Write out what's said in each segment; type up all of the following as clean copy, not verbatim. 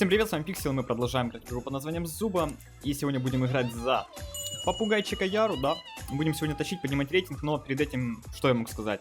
Всем привет, с вами Пиксел, мы продолжаем играть в игру под названием Зуба. И сегодня будем играть за попугайчика Яру, да. Будем сегодня тащить, поднимать рейтинг, но перед этим, что я мог сказать?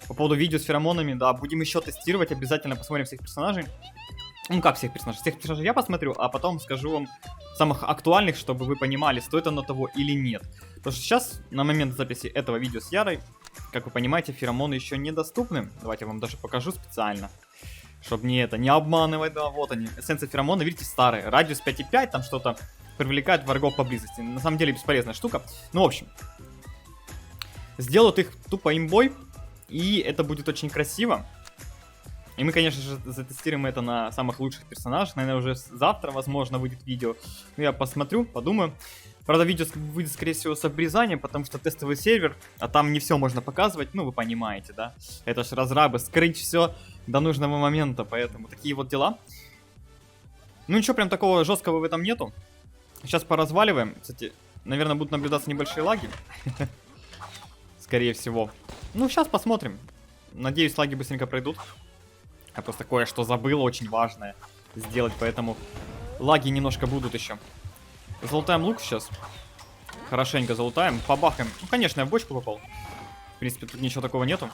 По поводу видео с феромонами, да, будем еще тестировать, обязательно посмотрим всех персонажей. Ну как всех персонажей? Всех персонажей я посмотрю, а потом скажу вам самых актуальных, чтобы вы понимали, стоит оно того или нет. Потому что сейчас, на момент записи этого видео с Ярой, как вы понимаете, феромоны еще недоступны. Давайте я вам даже покажу специально. Чтобы не обманывать, да, вот они. Эссенция феромона, видите, старые. Радиус 5,5, там что-то привлекает врагов поблизости. На самом деле бесполезная штука. Ну, в общем. Сделают их тупо имбой, и это будет очень красиво. И мы, конечно же, затестируем это на самых лучших персонажах. Наверное, уже завтра, возможно, выйдет видео. Ну, я посмотрю, подумаю. Правда, видео выйдет, скорее всего, с обрезанием, потому что тестовый сервер, а там не все можно показывать, ну, вы понимаете, да? Это ж разрабы, скрыть все до нужного момента, поэтому такие вот дела. Ну, ничего прям такого жесткого в этом нету. Сейчас поразваливаем. Кстати, наверное, будут наблюдаться небольшие лаги. Скорее всего. Ну, сейчас посмотрим. Надеюсь, лаги быстренько пройдут. Я просто кое-что забыл, очень важное сделать, поэтому лаги немножко будут еще. Залутаем лук сейчас. Хорошенько залутаем. Побахаем. Ну, конечно, я в бочку попал. В принципе, тут ничего такого нету.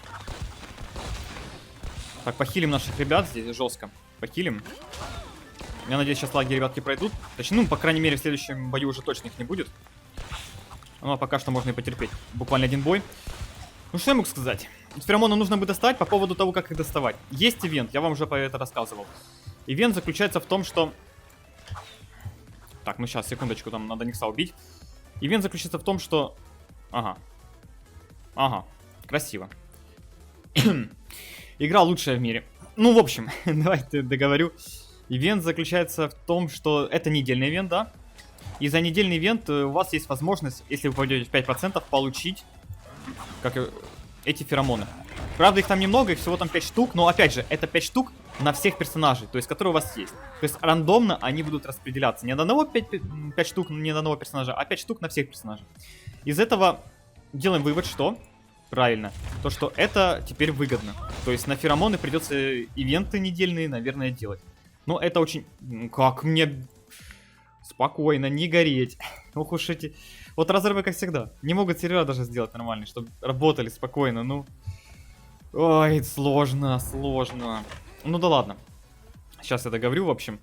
Так, похилим наших ребят здесь жестко. Похилим. Я надеюсь, сейчас лаги ребятки пройдут. Точнее, ну, по крайней мере, в следующем бою уже точно их не будет. Ну, а пока что можно и потерпеть. Буквально один бой. Ну, что я мог сказать? Феромоны нужно бы достать по поводу того, как их доставать. Есть ивент, я вам уже про это рассказывал. Ивент заключается в том, что... Так, ну сейчас, секундочку, там надо Никса убить. Ивент заключается в том, что... Ага, красиво. Игра лучшая в мире. Ну, в общем, давайте договорю. Ивент заключается в том, что это недельный ивент, да? И за недельный ивент у вас есть возможность, если вы попадете в 5%, получить эти феромоны. Правда, их там немного, их всего там 5 штук, но опять же, это 5 штук на всех персонажей, то есть, которые у вас есть. То есть, рандомно они будут распределяться. Не на одного 5 штук, не на одного персонажа, а 5 штук на всех персонажей. Из этого делаем вывод, что... Правильно. То, что это теперь выгодно. То есть, на феромоны придется ивенты недельные, наверное, делать. Но это очень... Как мне... Спокойно, не гореть. Ох уж эти... Вот разрывы, как всегда, не могут сервера даже сделать нормально, чтобы работали спокойно, ну... Ой, сложно, сложно. Ну да ладно. Сейчас я договорю, в общем.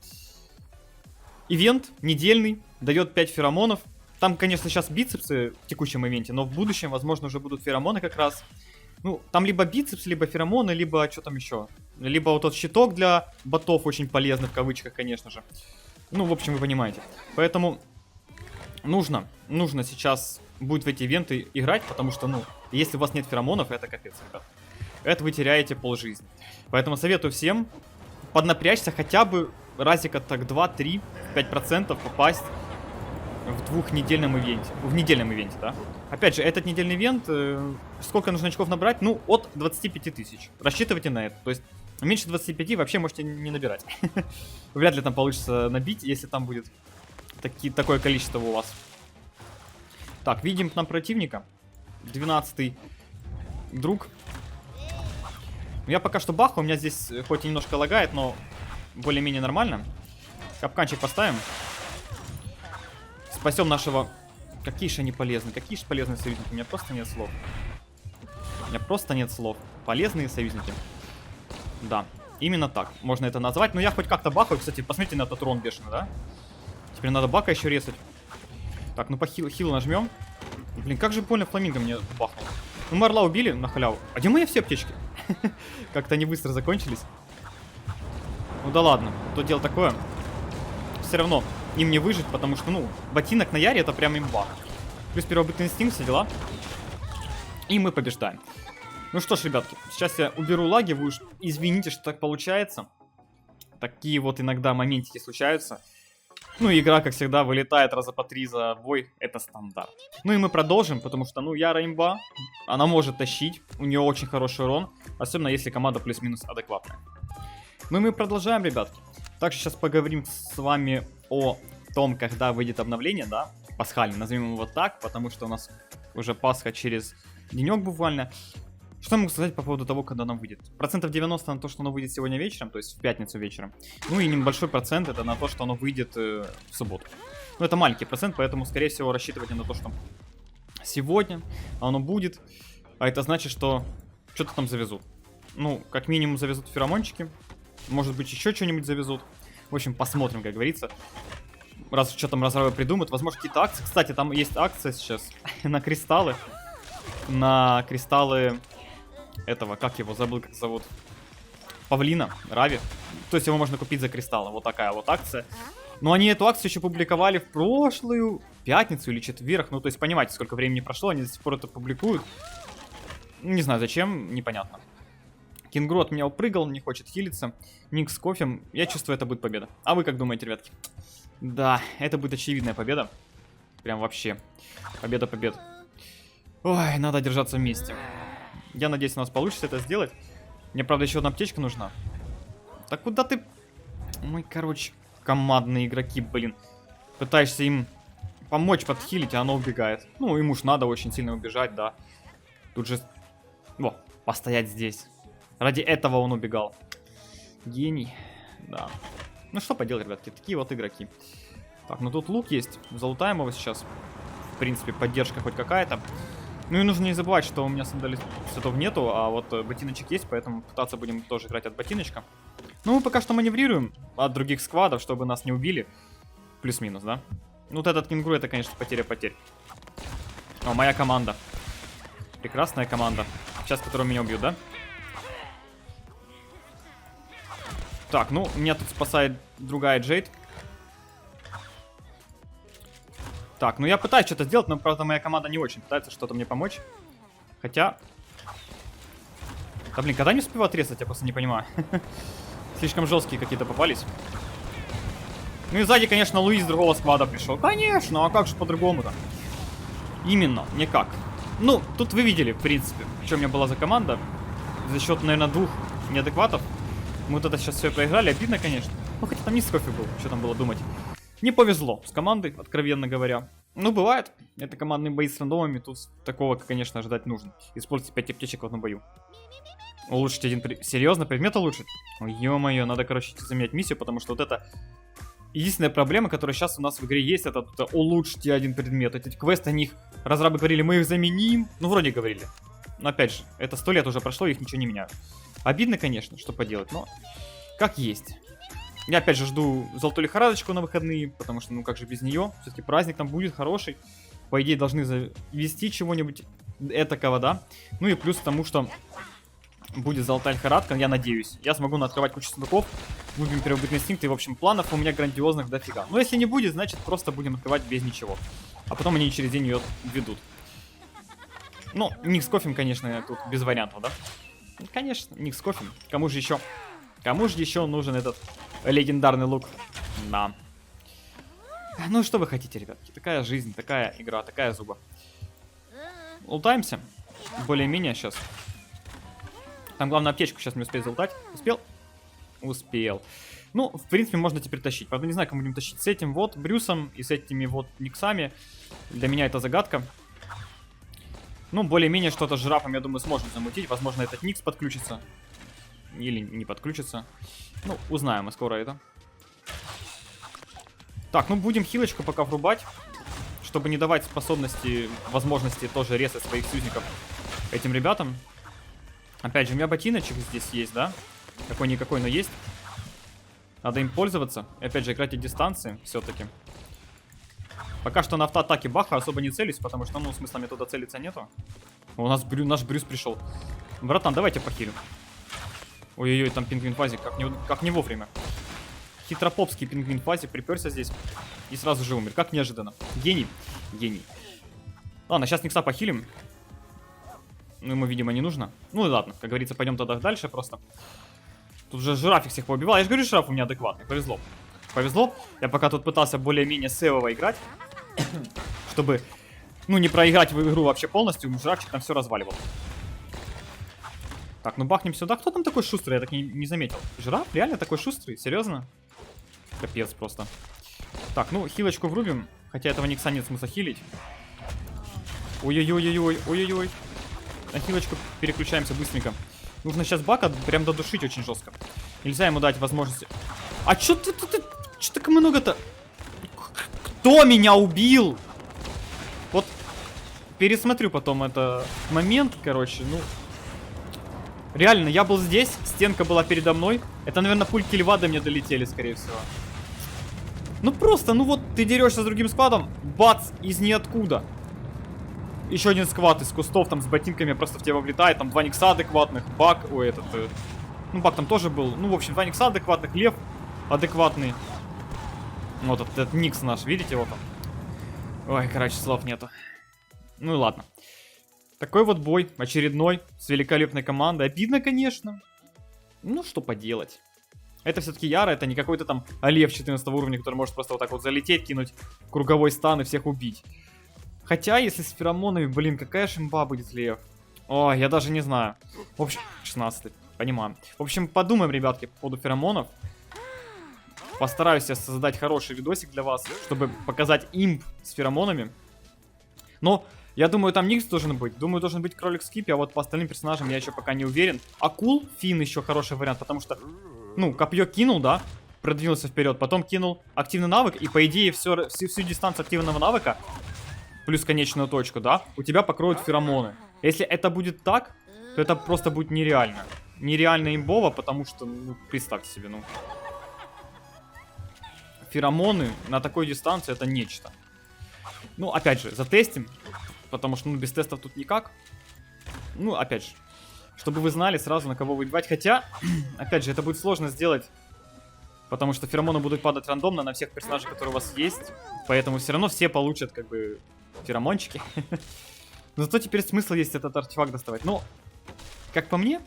Ивент недельный, дает 5 феромонов. Там, конечно, сейчас бицепсы в текущем ивенте, но в будущем, возможно, уже будут феромоны как раз. Ну, там либо бицепс, либо феромоны, либо что там еще. Либо вот тот щиток для ботов очень полезный, в кавычках, конечно же. Ну, в общем, вы понимаете. Поэтому нужно сейчас будет в эти ивенты играть, потому что, ну, если у вас нет феромонов, это капец, ребят. Это вы теряете полжизни. Поэтому советую всем поднапрячься хотя бы разика так 2-3, 5% попасть в двухнедельном ивенте. В недельном ивенте, да. Опять же, этот недельный ивент, сколько нужно очков набрать? Ну, от 25 тысяч. Рассчитывайте на это. То есть, меньше 25 вообще можете не набирать. Вряд ли там получится набить, если там будет такое количество у вас. Так, видим нам противника. 12-й друг. Я пока что бахаю, у меня здесь хоть и немножко лагает, но более-менее нормально. Капканчик поставим. Спасем нашего... Какие же они полезные, какие же полезные союзники. У меня просто нет слов. У меня просто нет слов. Полезные союзники. Да, именно так можно это назвать. Но я хоть как-то бахаю. Кстати, посмотрите на этот урон бешеный, да? Теперь надо бака еще резать. Так, ну по хилу нажмем. Блин, как же больно фламинго мне бахнул. Ну, мы орла убили на халяву. А где мои все аптечки? Как-то они быстро закончились. Ну да ладно, то дело такое. Все равно им не выжить, потому что, ну, ботинок на Яре это прям имба. Плюс первобытный инстинкт, все дела. И мы побеждаем. Ну что ж, ребятки, сейчас я уберу лаги, вы уж извините, что так получается. Такие вот иногда моментики случаются. Ну, игра, как всегда, вылетает раза по 3 за бой, это стандарт. Ну и мы продолжим, потому что, ну, Яра имба, она может тащить, у нее очень хороший урон, особенно если команда плюс-минус адекватная. Ну и мы продолжаем, ребятки. Также сейчас поговорим с вами о том, когда выйдет обновление, да, пасхальное, назовем его так, потому что у нас уже Пасха через денек буквально. Что я могу сказать по поводу того, когда она выйдет? Процентов 90 на то, что оно выйдет сегодня вечером, то есть в пятницу вечером. Ну и небольшой процент это на то, что оно выйдет в субботу. Ну это маленький процент, поэтому скорее всего рассчитывайте на то, что сегодня оно будет. А это значит, что что-то там завезут. Ну, как минимум завезут феромончики. Может быть еще что-нибудь завезут. В общем, посмотрим, как говорится. Раз что там разрывы придумают. Возможно, какие-то акции. Кстати, там есть акция сейчас на кристаллы. На кристаллы этого, как его, забыл, как зовут. Павлина, Рави. То есть его можно купить за кристаллы. Вот такая вот акция. Но они эту акцию еще публиковали в прошлую пятницу или четверг. Ну, то есть, понимаете, сколько времени прошло. Они до сих пор это публикуют. Не знаю, зачем, непонятно. Кенгуру от меня упрыгал, не хочет хилиться. Ник с кофем. Я чувствую, это будет победа. А вы как думаете, ребятки? Да, это будет очевидная победа. Прям вообще. Победа побед. Ой, надо держаться вместе. Я надеюсь, у нас получится это сделать. Мне, правда, еще одна аптечка нужна. Так куда ты... Ой, короче, командные игроки, блин. Пытаешься им помочь подхилить, а оно убегает. Ну, ему ж надо очень сильно убежать, да. Тут же... Во, постоять здесь. Ради этого он убегал. Гений. Да. Ну что поделать, ребятки, такие вот игроки. Так, ну тут лук есть. Залутаем его сейчас. В принципе, поддержка хоть какая-то. Ну и нужно не забывать, что у меня сандалий цветов нету, а вот ботиночек есть, поэтому пытаться будем тоже играть от ботиночка. Ну, мы пока что маневрируем от других сквадов, чтобы нас не убили. Плюс-минус, да? Ну, вот этот кенгуру, это, конечно, потеря потерь. О, моя команда. Прекрасная команда. Сейчас, которую меня убьют, да? Так, ну, меня тут спасает другая Джейд. Так, ну я пытаюсь что-то сделать, но, правда, моя команда не очень пытается что-то мне помочь. Хотя... Да, блин, когда не успеваю отрезать, я просто не понимаю. Слишком жесткие какие-то попались. Ну и сзади, конечно, Луи с другого сквада пришел. Конечно, а как же по-другому-то? Именно, никак. Ну, тут вы видели, в принципе, что у меня была за команда. За счет, наверное, двух неадекватов. Мы вот это сейчас все проиграли, обидно, конечно. Ну, хотя там не с кофе был, что там было думать. Не повезло с командой, откровенно говоря. Ну, бывает. Это командные бои с рандомами. Тут такого, конечно, ожидать нужно. Используйте 5 аптечек в одном бою. Улучшить один... Серьезно? Предмет улучшить? Ой, ё-моё, надо, короче, заменять миссию, потому что вот это... Единственная проблема, которая сейчас у нас в игре есть, это улучшите один предмет. Эти квесты, они их... Разрабы говорили, мы их заменим. Ну, вроде говорили. Но, опять же, это 100 лет уже прошло, их ничего не меняют. Обидно, конечно, что поделать, но... Как есть. Я опять же жду золотую лихорадочку на выходные, потому что, ну как же без нее, все-таки праздник там будет хороший. По идее должны завести чего-нибудь этакого, да. Ну и плюс к тому, что будет золотая лихорадка, я надеюсь. Я смогу открывать кучу сундуков, выбьем первобытный инстинкт, и в общем планов у меня грандиозных дофига. Но если не будет, значит просто будем открывать без ничего. А потом они через день ее ведут. Ну, ник с кофем, конечно, тут без вариантов, да. Конечно, ник с кофем. Кому же еще? Кому же еще нужен этот легендарный лук? Да. Ну что вы хотите, ребятки? Такая жизнь, такая игра, такая зуба. Лутаемся. Более-менее сейчас. Там главное аптечку сейчас не успеть залутать. Успел? Успел. Ну, в принципе, можно теперь тащить. Правда, не знаю, кому будем тащить. С этим вот Брюсом и с этими вот Никсами. Для меня это загадка. Ну, более-менее что-то с жирафом, я думаю, сможем замутить. Возможно, этот Никс подключится. Или не подключится. Ну, узнаем мы скоро это. Так, ну будем хилочку пока врубать. Чтобы не давать способности, возможности тоже резать своих союзников этим ребятам. Опять же, у меня ботиночек здесь есть, да? Какой-никакой, но есть. Надо им пользоваться. И опять же, играть от дистанции все-таки. Пока что на автоатаке баха особо не целюсь, потому что, ну, смысла мне туда целиться нету. У нас наш Брюс пришел. Братан, давайте похилим. Ой-ой-ой, там пингвин Фазик, как не вовремя. Хитропопский пингвин Фазик приперся здесь и сразу же умер. Как неожиданно. Гений. Гений. Ладно, сейчас Никса похилим. Ну, ему, видимо, не нужно. Ну и ладно, как говорится, пойдем тогда дальше просто. Тут же жирафик всех поубивал. Я же говорю, жираф у меня адекватный. Повезло. Повезло. Я пока тут пытался более-менее севово играть. Чтобы, ну, не проиграть в игру вообще полностью. Жирафчик там все разваливал. Так, ну бахнем сюда. Кто там такой шустрый? Я так не заметил. Жираф? Реально такой шустрый? Серьезно? Капец просто. Так, ну хилочку врубим. Хотя этого Никса нет смысла хилить. Ой-ой-ой-ой-ой. Ой-ой-ой. на хилочку переключаемся быстренько. Нужно сейчас Бака прям додушить очень жестко. Нельзя ему дать возможности. А чё ты так много-то? Кто меня убил? Вот пересмотрю потом это момент, короче, ну. Реально, я был здесь, стенка была передо мной. Это, наверное, пульки льва до меня долетели, скорее всего. Ну просто, ну вот ты дерешься с другим складом, бац, из ниоткуда. Еще один сквад из кустов, там с ботинками просто в тебя влетает, там 2 никса адекватных, Бак, ой, этот, ну Бак там тоже был, ну в общем 2 никса адекватных, Лев адекватный. Вот этот Никс наш, видите его там? Ой, короче, слов нету. Ну и ладно. Такой вот бой, очередной, с великолепной командой. Обидно, конечно. Ну, что поделать. Это все-таки Яра, это не какой-то там Лев 14 уровня, который может просто вот так вот залететь, кинуть круговой стан и всех убить. Хотя, если с феромонами, блин, какая шимба будет Лев. Ой, я даже не знаю. В общем, 16, понимаю. В общем, подумаем, ребятки, по поводу феромонов. Постараюсь я создать хороший видосик для вас, чтобы показать имп с феромонами. Но я думаю, там Никс должен быть. Думаю, должен быть кролик Скипи, а вот по остальным персонажам я еще пока не уверен. Акул, Фин еще хороший вариант, потому что, ну, копье кинул, да, продвинулся вперед, потом кинул активный навык, и по идее всю дистанцию активного навыка, плюс конечную точку, да, у тебя покроют феромоны. Если это будет так, то это просто будет нереально. Нереально имбово, потому что, ну, представьте себе, ну. Феромоны на такой дистанции это нечто. Ну, опять же, затестим. Потому что, ну, без тестов тут никак. Ну, опять же, чтобы вы знали сразу, на кого выебать. Хотя, опять же, это будет сложно сделать. Потому что феромоны будут падать рандомно на всех персонажей, которые у вас есть. Поэтому все равно все получат, как бы, феромончики. Но зато теперь смысл есть этот артефакт доставать. Но, как по мне,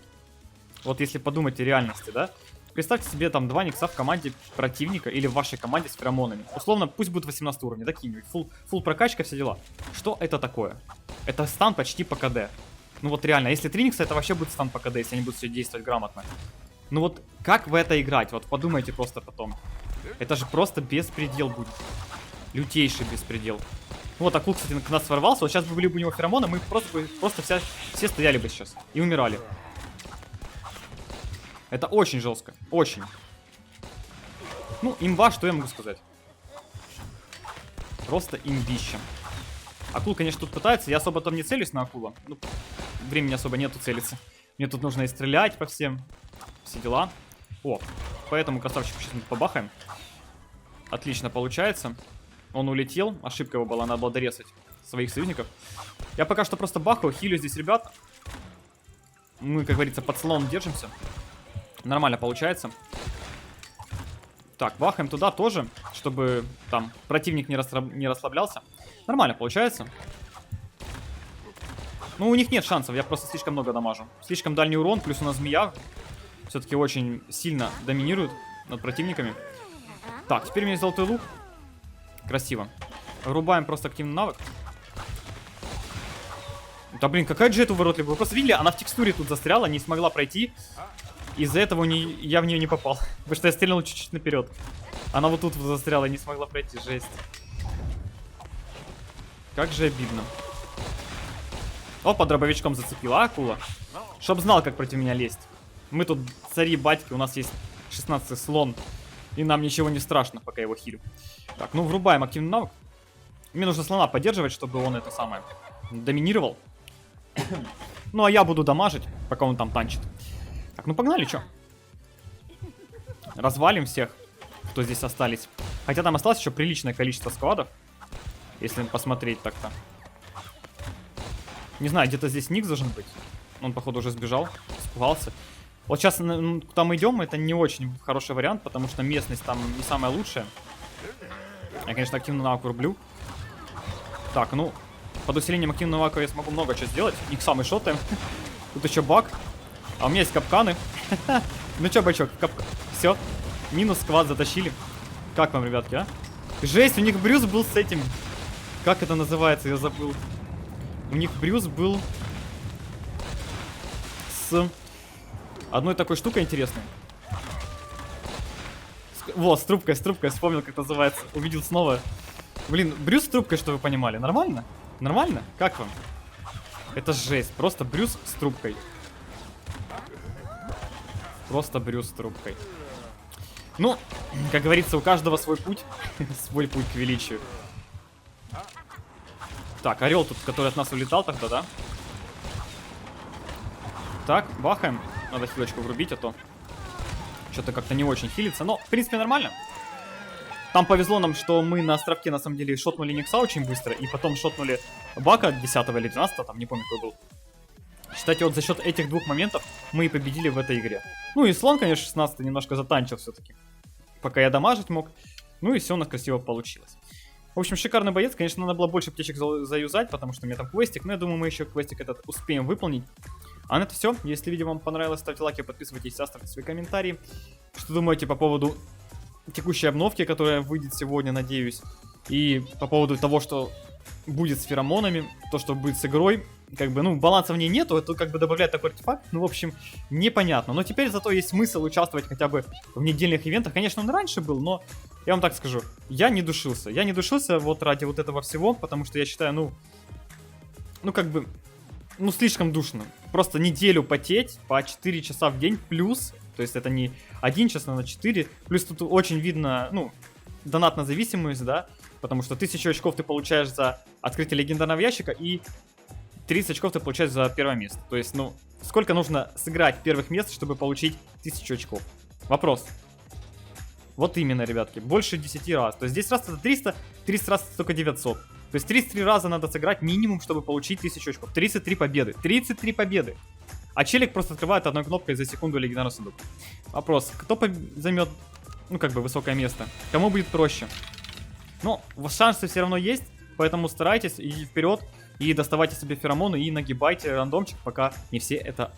вот если подумать о реальности, да, представьте себе там 2 никса в команде противника или в вашей команде с феромонами. Условно, пусть будет 18 уровня, да, какие-нибудь. Фулл прокачка, все дела. Что это такое? Это стан почти по КД. Ну вот реально, если 3 никса, это вообще будет стан по КД, если они будут все действовать грамотно. Ну вот, как в это играть? Вот подумайте просто потом. Это же просто беспредел будет. Лютейший беспредел. Ну вот, Акул, кстати, к нас ворвался. Вот сейчас бы были бы у него феромоны, мы просто все стояли бы сейчас и умирали. Это очень жестко. Очень. Ну, имба, что я могу сказать? Просто имбище. Акул, конечно, тут пытается. Я особо там не целюсь на Акула. Ну, времени особо нету целиться. Мне тут нужно и стрелять по всем. Все дела. О, поэтому красавчику сейчас мы побахаем. Отлично получается. Он улетел. Ошибка его была, надо было дорезать своих союзников. Я пока что просто бахаю, хилю здесь ребят. Мы, как говорится, под слоном держимся. Нормально получается. Так, бахаем туда тоже, чтобы там противник не расслаблялся. Нормально получается. Ну, у них нет шансов, я просто слишком много дамажу. Слишком дальний урон, плюс у нас змея все-таки очень сильно доминирует над противниками. Так, теперь у меня есть золотой лук. Красиво. Врубаем просто активный навык. Да блин, какая Джет уворотливая. Вы просто видели, она в текстуре тут застряла, не смогла пройти. Из-за этого я в нее не попал. Потому что я стрельнул чуть-чуть наперед. Она вот тут застряла и не смогла пройти. Жесть. Как же обидно. Опа, дробовичком зацепила, акула. Чтоб знал, как против меня лезть. Мы тут цари батьки, у нас есть 16 слон. И нам ничего не страшно, пока его хилю. Так, ну врубаем активный навык. Мне нужно слона поддерживать, чтобы он это самое доминировал. Ну а я буду дамажить, пока он там танчит. Так, ну погнали, чё? Развалим всех, кто здесь остались. Хотя там осталось еще приличное количество складов. Если посмотреть так-то. Не знаю, где-то здесь Никс должен быть. Он, походу, уже сбежал, испугался. Вот сейчас куда мы идем, это не очень хороший вариант, потому что местность там не самая лучшая. Я, конечно, активный навык рублю. Так, ну, под усилением активного навыка я смогу много чего сделать. Никса мы шотаем. Тут еще баг. А у меня есть капканы. Ну чё, бачок, все. Минус сквад затащили. Как вам, ребятки, а? Жесть, у них Брюс был с этим. Как это называется, я забыл. У них Брюс был с одной такой штукой интересной. Вот, с трубкой, вспомнил, как называется. Увидел снова. Блин, Брюс с трубкой, что вы понимали. Нормально? Нормально? Как вам? Это жесть. Просто Брюс с трубкой. Просто Брюс с трубкой. Ну, как говорится, у каждого свой путь. Свой путь к величию. Так, орел тут, который от нас улетал тогда, да? Так, бахаем. Надо хилочку врубить, а то что-то как-то не очень хилится. Но, в принципе, нормально. Там повезло нам, что мы на островке, на самом деле, шотнули Никса очень быстро. И потом шотнули Бака 10 или 12, там, не помню, какой был. Кстати, вот за счет этих двух моментов мы и победили в этой игре. Ну и слон, конечно, 16 немножко затанчил все-таки. Пока я дамажить мог. Ну и все у нас красиво получилось. В общем, шикарный боец. Конечно, надо было больше птичек заюзать, потому что у меня там квестик. Но я думаю, мы еще квестик этот успеем выполнить. А на это все. Если видео вам понравилось, ставьте лайки, подписывайтесь, оставьте свои комментарии. Что думаете по поводу текущей обновки, которая выйдет сегодня, надеюсь. И по поводу того, что будет с феромонами, то, что будет с игрой. Как бы, ну, баланса в ней нету, это как бы добавляет такой артефакт. Ну, в общем, непонятно. Но теперь зато есть смысл участвовать хотя бы в недельных ивентах. Конечно, он раньше был, но я вам так скажу, я не душился. Я не душился вот ради вот этого всего, потому что я считаю, ну как бы, ну, слишком душно. Просто неделю потеть по 4 часа в день плюс, то есть это не 1 час, а на 4. Плюс тут очень видно, ну, донатная зависимость, да, потому что 1000 очков ты получаешь за открытие легендарного ящика и 30 очков ты получаешь за первое место. То есть, ну, сколько нужно сыграть первых мест, чтобы получить 1000 очков? Вопрос. Вот именно, ребятки, больше 10 раз. То есть 10 раз это 300, 30 раз это только 900. То есть 33 раза надо сыграть минимум, чтобы получить 1000 очков. 33 победы. 33 победы. А челик просто открывает одной кнопкой за секунду легендарный сундук. Вопрос, кто займет, ну, как бы, высокое место? Кому будет проще? Но шансы все равно есть, поэтому старайтесь, идите вперед. И доставайте себе феромоны и нагибайте рандомчик, пока не все это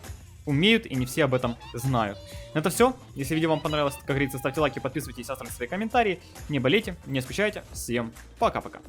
умеют и не все об этом знают. На это все. Если видео вам понравилось, как говорится, ставьте лайки, подписывайтесь, оставляйте свои комментарии. Не болейте, не скучайте. Всем пока-пока.